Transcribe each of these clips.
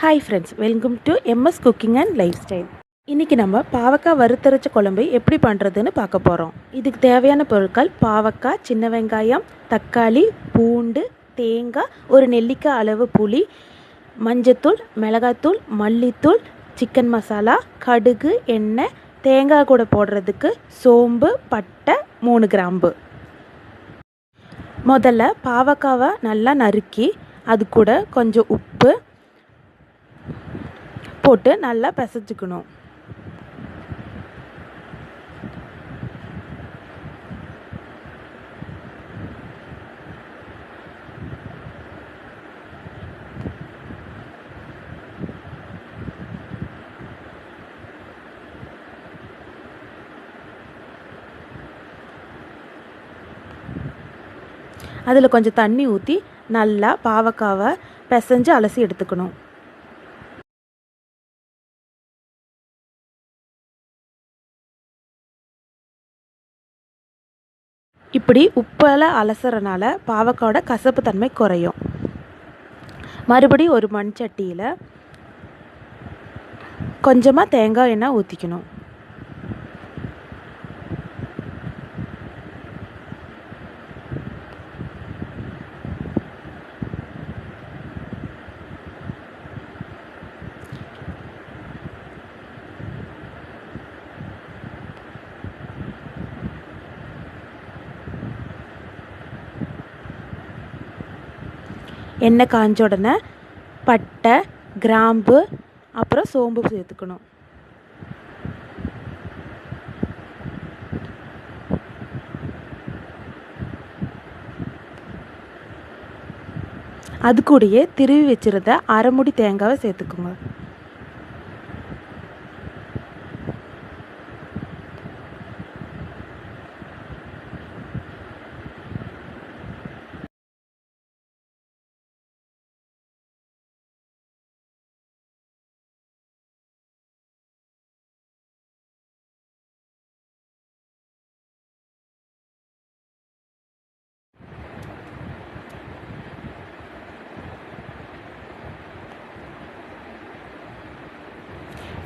Hi friends, welcome to MS cooking and life style. இன்றைக்கி நம்ம பாவக்காய் வறுத்தரைச்ச குழம்பு எப்படி பண்ணுறதுன்னு பார்க்க போகிறோம். இதுக்கு தேவையான பொருட்கள்: பாவக்காய், சின்ன வெங்காயம், தக்காளி, பூண்டு, தேங்காய், ஒரு நெல்லிக்காய் அளவு புளி, மஞ்சத்தூள், மிளகாத்தூள், மல்லித்தூள், சிக்கன் மசாலா, கடுகு, எண்ணெய், தேங்காய் கூட போடுறதுக்கு சோம்பு, பட்டை, 3 கிராம்பு. முதல்ல பாவக்காவை நல்லா நறுக்கி அது கூட கொஞ்சம் உப்பு போட்டு நல்லா பிசைஞ்சுக்கணும். அதில் கொஞ்சம் தண்ணி ஊற்றி நல்லா பாவக்காவை பிசைஞ்சு அலசி எடுத்துக்கணும். இப்படி உப்பில் அலசுறனால பாவக்காயோட கசப்பு தன்மை குறையும். மறுபடியும் ஒரு மண் சட்டியில் கொஞ்சமாக தேங்காய் எண்ணெய் ஊற்றிக்கணும். எண்ணெய் காஞ்ச உடனே பட்டை, கிராம்பு, அப்புறம் சோம்பு சேர்த்துக்கணும். அது கூடயே திருவி வச்சிருந்த அரை மூடி தேங்காவை சேர்த்துக்கோங்க.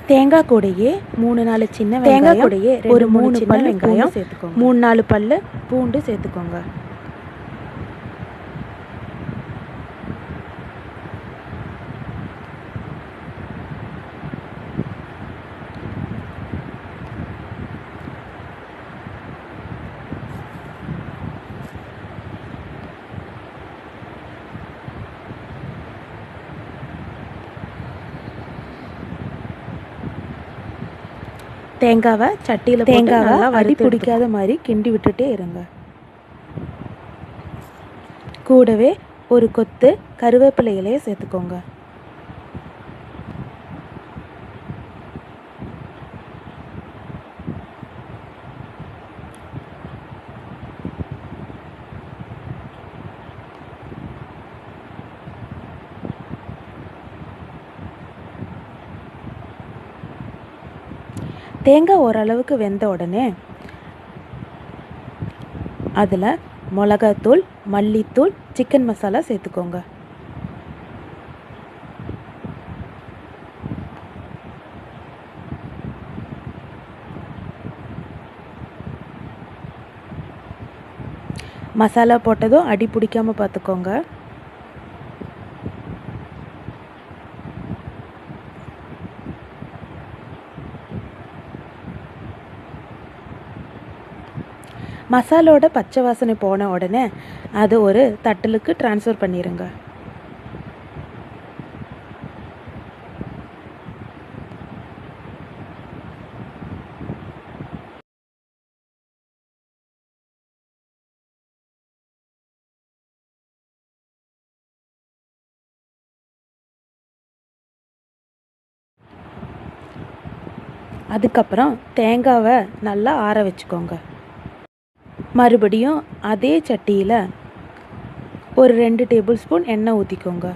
தேங்காய் கூடையே 3-4 சின்ன வெங்காயம், கூடையே ஒரு 3 பல் வெங்காயம் சேர்த்துக்கோங்க. 3-4 பல் பூண்டு சேர்த்துக்கோங்க. தேங்காவை சட்டியில் தேங்காவை அடி பிடிக்காத மாதிரி கிண்டி விட்டுட்டே இருங்க. கூடவே ஒரு கொத்து கருவேப்பிலை இலையை சேர்த்துக்கோங்க. தேங்காய் ஓரளவுக்கு வெந்த உடனே அதில் மிளகாத்தூள், மல்லித்தூள், சிக்கன் மசாலா சேர்த்துக்கோங்க. மசாலா போட்டதும் அடி பிடிக்காமல் பார்த்துக்கோங்க. மசாலோட பச்சை வாசனை போன உடனே அது ஒரு தட்டலுக்கு ட்ரான்ஸ்ஃபர் பண்ணிடுங்க. அதுக்கப்புறம் தேங்காவை நல்லா ஆற வச்சுக்கோங்க. மறுபடியும் அதே சட்டியில் ஒரு 2 டேபிள் ஸ்பூன் எண்ணெய் ஊற்றிக்கோங்க.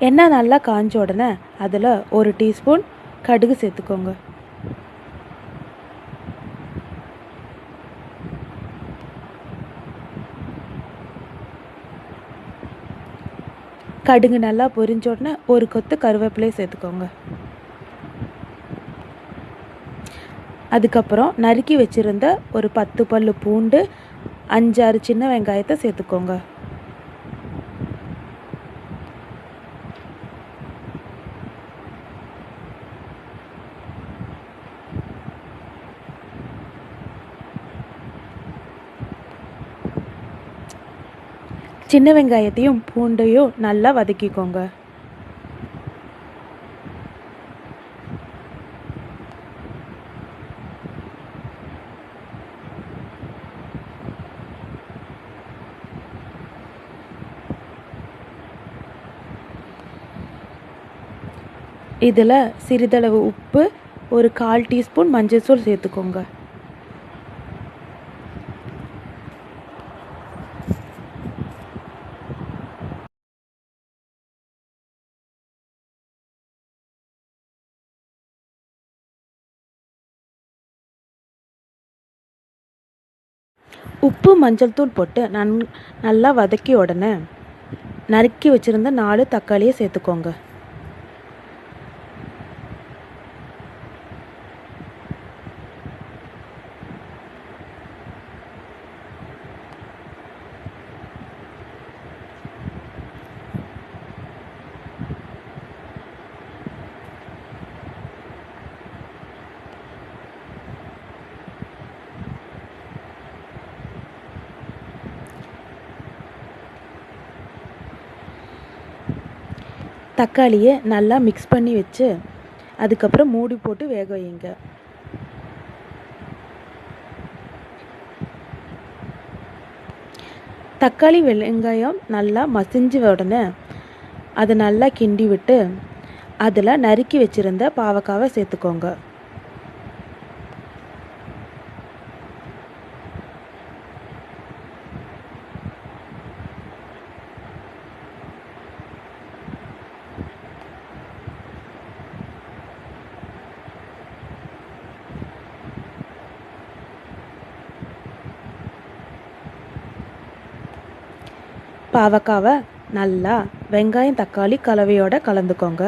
எண்ணெய் நல்லா காஞ்ச உடனே அதில் 1 டீஸ்பூன் கடுகு சேர்த்துக்கோங்க. கடுகு நல்லா பொரிஞ்ச உடனே ஒரு கொத்து கருவேப்பிலையை சேர்த்துக்கோங்க. அதுக்கப்புறம் நறுக்கி வச்சுருந்த ஒரு 10 பல்லு பூண்டு, 5-6 சின்ன வெங்காயத்தை சேர்த்துக்கோங்க. சின்ன வெங்காயத்தையும் பூண்டையும் நல்லா வதக்கிக்கோங்க. இதில் சிறிதளவு உப்பு, ஒரு 1/4 டீஸ்பூன் மஞ்சள் தூள் சேர்த்துக்கோங்க. உப்பு மஞ்சள் தூள் போட்டு நல்லா வதக்கி உடனே நறுக்கி வச்சுருந்த 4 தக்காளியை சேர்த்துக்கோங்க. தக்காளியை நல்லா மிக்ஸ் பண்ணி வச்சு அதுக்கப்புறம் மூடி போட்டு வேக வைங்க. தக்காளி வெங்காயம் நல்லா மசிஞ்ச உடனே அதை நல்லா கிண்டி விட்டு அதில் நறுக்கி வச்சுருந்த பாவக்காவை சேர்த்துக்கோங்க. பாவக்காவை நல்லா வெங்காயம் தக்காளி கலவையோடு கலந்துக்கோங்க.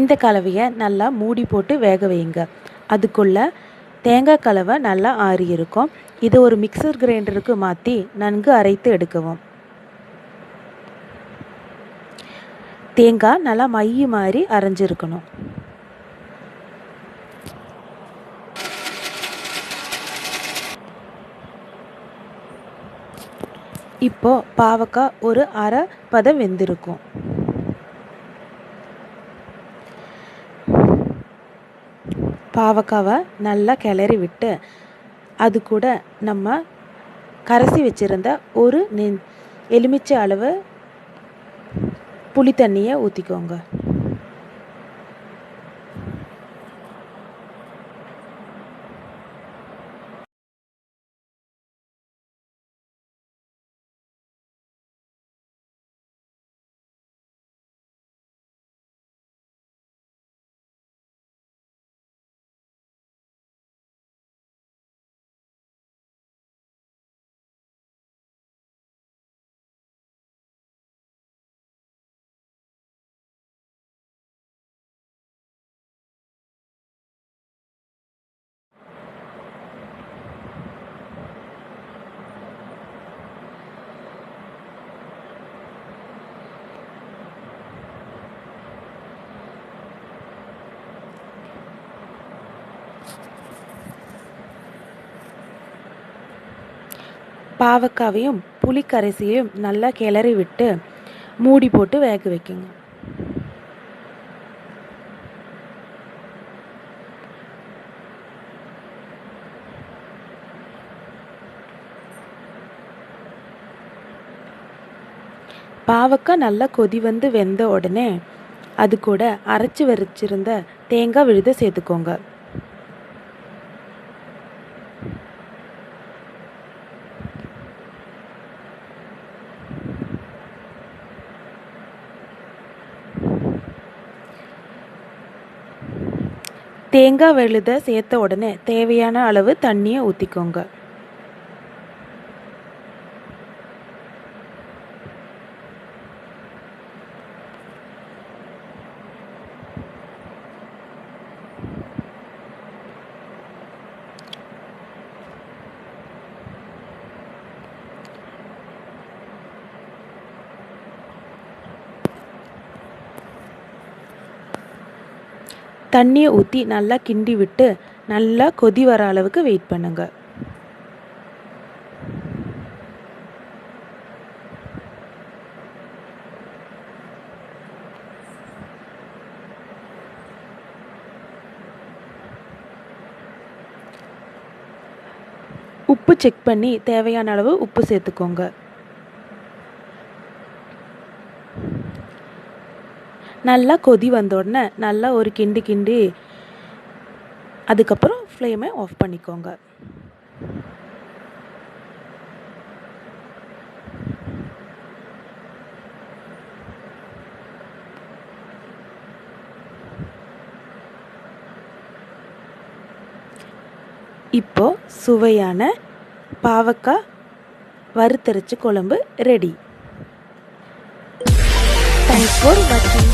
இந்த கலவையை நல்லா மூடி போட்டு வேக வைங்க. அதுக்குள்ளே தேங்காய் கலவை நல்லா ஆறி இருக்கும். இதை ஒரு மிக்சர் கிரைண்டருக்கு மாற்றி நன்கு அரைத்து எடுக்கவும். தேங்காய் நல்லா மை மாதிரி அரைஞ்சிருக்கணும். இப்போ பாவக்காய் ஒரு அரை பதம் வெந்திருக்கும். பாவக்காவை நல்லா கிளறி விட்டு அது கூட நம்ம கரைச்சி வச்சுருந்த ஒரு எலுமிச்சை அளவு புளி தண்ணியை ஊற்றிக்கோங்க. பாவக்காவையும் புளிக்கரைசையும் நல்லா கிளறி விட்டு மூடி போட்டு வேக வைக்குங்க. பாவக்காய் நல்லா கொதி வந்து வெந்த உடனே அது கூட அரைச்சி வச்சிருந்த தேங்காய் விழுதை சேர்த்துக்கோங்க. தேங்காய் விழுதை சேர்த்த உடனே தேவையான அளவு தண்ணியை ஊற்றிக்கோங்க. தண்ணியை ஊற்றி நல்லா கிண்டி விட்டு நல்லா கொதி வர அளவுக்கு வெயிட் பண்ணுங்க. உப்பு செக் பண்ணி தேவையான அளவு உப்பு சேர்த்துக்கோங்க. நல்லா கொதி வந்த உடனே நல்லா ஒரு கிண்டி அதுக்கப்புறம் ஃப்ளேமை ஆஃப் பண்ணிக்கோங்க. இப்போ சுவையான பாவக்காய் வறுத்தரைச்ச குழம்பு ரெடி. தேங்க்ஸ் ஃபார் வாட்சிங்.